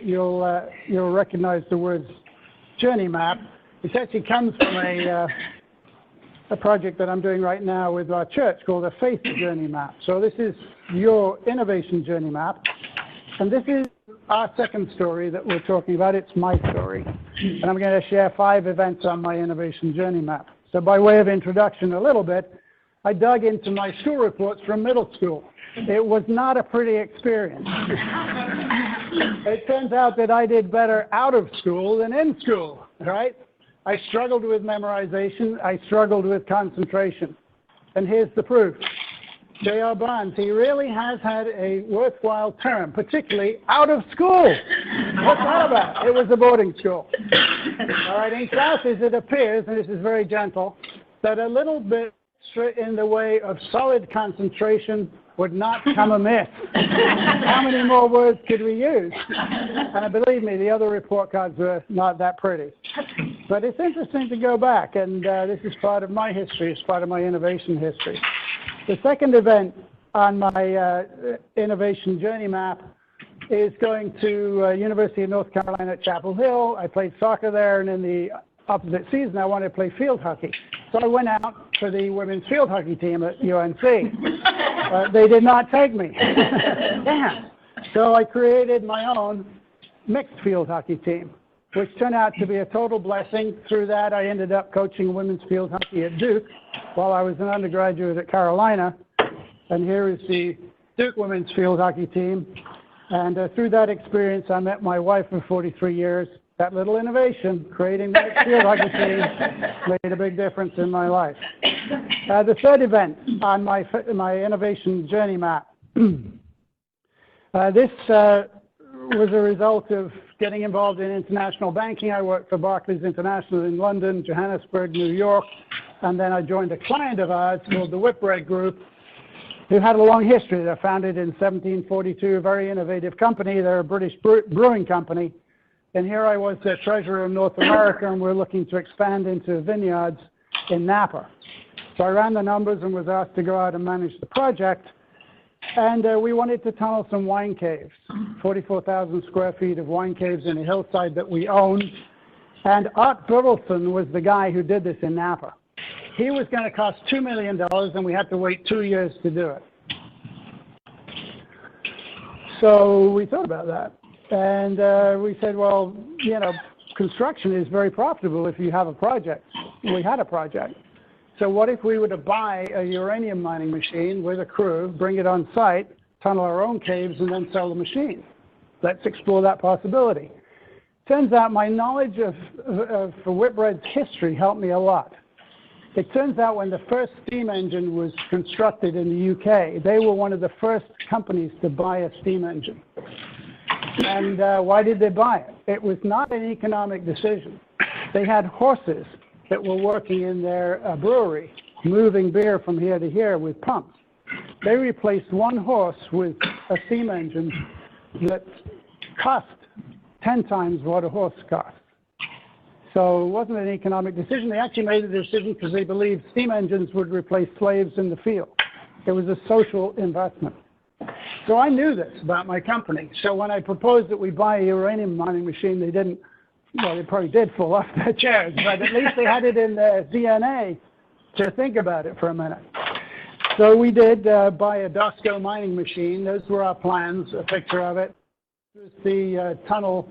you'll recognize the words journey map. It actually comes from a project that I'm doing right now with our church called a faith journey map. So this is your innovation journey map, and this is our second story that we're talking about. It's my story, and I'm going to share 5 events on my innovation journey map. So by way of introduction a little bit, I dug into my school reports from middle school. It was not a pretty experience. It turns out that I did better out of school than in school, right? I struggled with memorization. I struggled with concentration. And here's the proof. J.R. Barnes, he really has had a worthwhile term, particularly out of school. What's that about? It was a boarding school. All right, in classes it appears, and this is very gentle, that a little bit in the way of solid concentration would not come amiss. How many more words could we use? And believe me, the other report cards were not that pretty. But it's interesting to go back, and this is part of my history. It's part of my innovation history. The second event on my innovation journey map is going to University of North Carolina at Chapel Hill. I played soccer there, and in the opposite season, I wanted to play field hockey. So I went out for the women's field hockey team at UNC. They did not take me. Damn. So I created my own mixed field hockey team, which turned out to be a total blessing. Through that, I ended up coaching women's field hockey at Duke while I was an undergraduate at Carolina. And here is the Duke women's field hockey team. And through that experience, I met my wife for 43 years. That little innovation, creating the mixed field hockey team, made a big difference in my life. The third event on my innovation journey map. This was a result of getting involved in international banking. I worked for Barclays International in London, Johannesburg, New York, and then I joined a client of ours called the Whitbread Group, who had a long history. They're founded in 1742, a very innovative company. They're a British brewing company. And here I was the treasurer of North America, and we're looking to expand into vineyards in Napa. So I ran the numbers and was asked to go out and manage the project. And we wanted to tunnel some wine caves, 44,000 square feet of wine caves in a hillside that we own. And Art Burleson was the guy who did this in Napa. He was going to cost $2 million, and we had to wait 2 years to do it. So we thought about that. And we said, well, you know, construction is very profitable if you have a project. We had a project. So what if we were to buy a uranium mining machine with a crew, bring it on site, tunnel our own caves, and then sell the machine? Let's explore that possibility. Turns out my knowledge of Whitbread's history helped me a lot. It turns out when the first steam engine was constructed in the UK, they were one of the first companies to buy a steam engine. And why did they buy it? It was not an economic decision. They had horses that were working in their brewery, moving beer from here to here with pumps. They replaced one horse with a steam engine that cost 10 times what a horse cost. So it wasn't an economic decision. They actually made the decision because they believed steam engines would replace slaves in the field. It was a social investment. So I knew this about my company. So when I proposed that we buy a uranium mining machine, they didn't, well, they probably did fall off their chairs, but at least they had it in their DNA to think about it for a minute. So we did buy a DOSCO mining machine. Those were our plans, a picture of it. This was the tunnel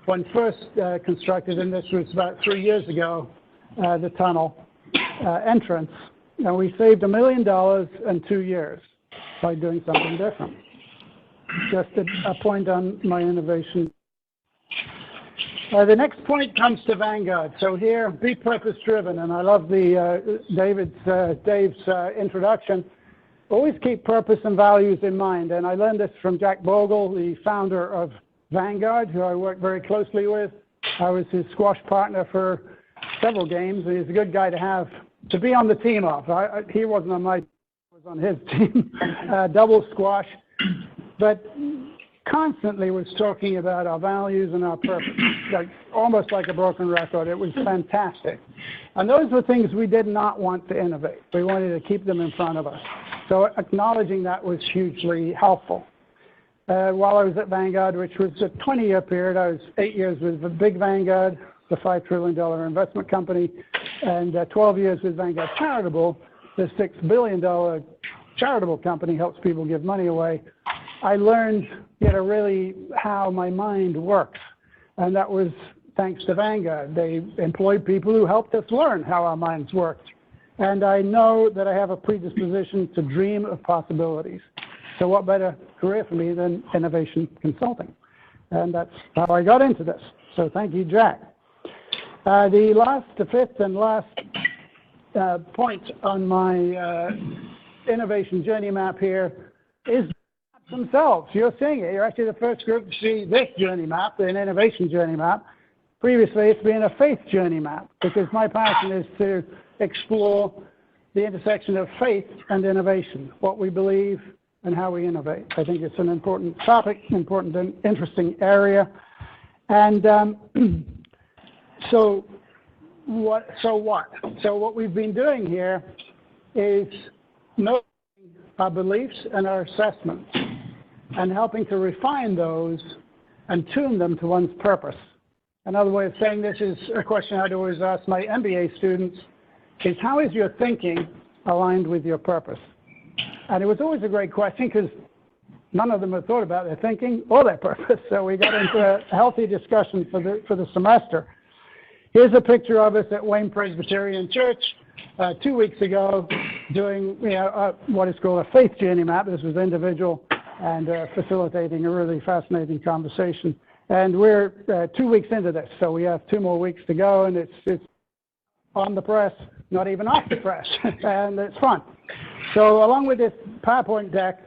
when first constructed, and this was about 3 years ago, the tunnel entrance. And we saved $1 million in 2 years by doing something different. Just a point on my innovation. The next point comes to Vanguard. So here, be purpose-driven, and I love the Dave's introduction. Always keep purpose and values in mind, and I learned this from Jack Bogle, the founder of Vanguard, who I work very closely with. I was his squash partner for several games, and he's a good guy to have to be on the team of. He wasn't on my team, I was on his team, double squash, but constantly was talking about our values and our purpose, almost like a broken record. It was fantastic. And those were things we did not want to innovate. We wanted to keep them in front of us. So acknowledging that was hugely helpful. while I was at Vanguard, which was a 20-year period. I was 8 years with the big Vanguard, the $5 trillion investment company, and 12 years with Vanguard Charitable, the $6 billion charitable company, helps people give money away. I learned, really how my mind works, and that was thanks to Vanguard. They employed people who helped us learn how our minds worked. And I know that I have a predisposition to dream of possibilities. So what better career for me than innovation consulting? And that's how I got into this. So thank you, Jack. The fifth and last point on my innovation journey map here is themselves. You're seeing it. You're actually the first group to see this journey map, an innovation journey map. Previously, it's been a faith journey map, because my passion is to explore the intersection of faith and innovation, what we believe and how we innovate. I think it's an important topic, important and interesting area. And so what we've been doing here is knowing our beliefs and our assessments and helping to refine those and tune them to one's purpose. Another way of saying this is a question I'd always ask my MBA students is, how is your thinking aligned with your purpose? And it was always a great question, because none of them had thought about their thinking or their purpose. So we got into a healthy discussion for the semester. Here's a picture of us at Wayne Presbyterian Church 2 weeks ago doing what is called a faith journey map. This was individual and facilitating a really fascinating conversation. And we're 2 weeks into this, so we have 2 more weeks to go, and it's on the press, not even off the press, and it's fun. So along with this PowerPoint deck,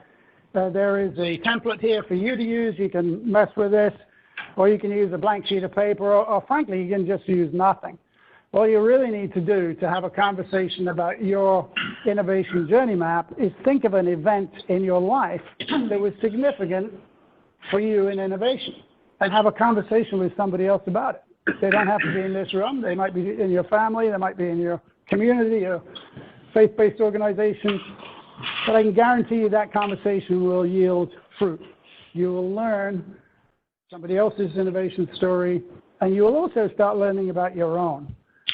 there is a template here for you to use. You can mess with this, or you can use a blank sheet of paper, or frankly, you can just use nothing. All you really need to do to have a conversation about your innovation journey map is think of an event in your life that was significant for you in innovation, and have a conversation with somebody else about it. They don't have to be in this room. They might be in your family. They might be in your community, your faith-based organization. But I can guarantee you that conversation will yield fruit. You will learn somebody else's innovation story, and you will also start learning about your own.